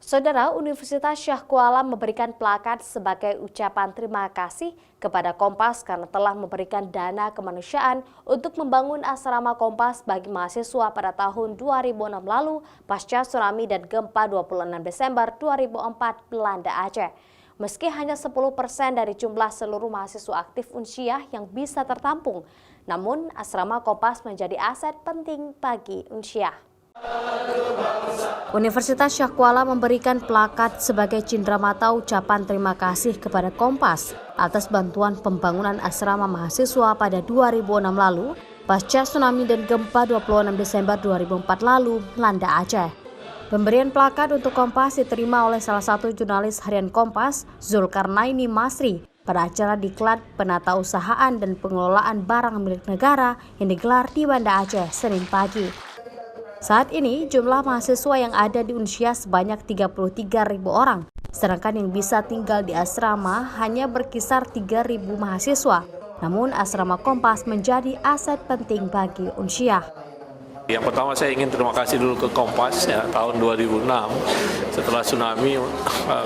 Saudara, Universitas Syahku Alam memberikan plakat sebagai ucapan terima kasih kepada Kompas karena telah memberikan dana kemanusiaan untuk membangun asrama Kompas bagi mahasiswa pada tahun 2006 lalu pasca tsunami dan gempa 26 Desember 2004 melanda Aceh. Meski hanya 10% dari jumlah seluruh mahasiswa aktif Unsyah yang bisa tertampung, namun asrama Kompas menjadi aset penting bagi Unsyah. Universitas Syahku Alam memberikan plakat sebagai cindramata ucapan terima kasih kepada Kompas atas bantuan pembangunan asrama mahasiswa pada 2006 lalu pasca tsunami dan gempa 26 Desember 2004 lalu melanda Aceh. Pemberian plakat untuk Kompas diterima oleh salah satu jurnalis harian Kompas, Zulkarnaini Masri, pada acara diklat penatausahaan dan pengelolaan barang milik negara yang digelar di Banda Aceh Senin pagi. Saat ini jumlah mahasiswa yang ada di Unsyah sebanyak 33.000 orang, sedangkan yang bisa tinggal di asrama hanya berkisar 3.000 mahasiswa. Namun asrama Kompas menjadi aset penting bagi Unsyah. Yang pertama saya ingin terima kasih dulu ke Kompas ya, tahun 2006 setelah tsunami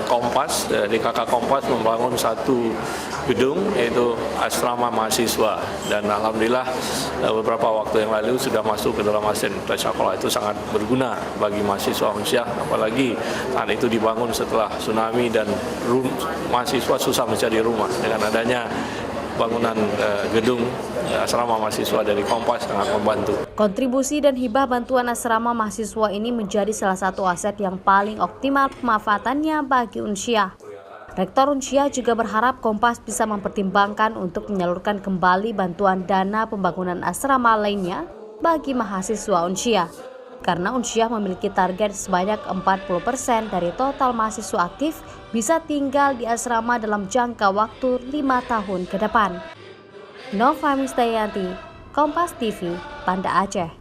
Kompas, DKK Kompas membangun satu gedung yaitu asrama mahasiswa, dan alhamdulillah beberapa waktu yang lalu sudah masuk ke dalam aset sekolah. Itu sangat berguna bagi mahasiswa Unsyah, apalagi saat itu dibangun setelah tsunami dan mahasiswa susah mencari rumah. Dengan adanya bangunan gedung asrama mahasiswa dari Kompas sangat membantu. Kontribusi dan hibah bantuan asrama mahasiswa ini menjadi salah satu aset yang paling optimal pemanfaatannya bagi Unsyah. Rektor Unsyah juga berharap Kompas bisa mempertimbangkan untuk menyalurkan kembali bantuan dana pembangunan asrama lainnya bagi mahasiswa Unsyah. Karena Unsyah memiliki target sebanyak 40% dari total mahasiswa aktif bisa tinggal di asrama dalam jangka waktu 5 tahun ke depan. Nova Mistayanti, Kompas TV, Banda Aceh.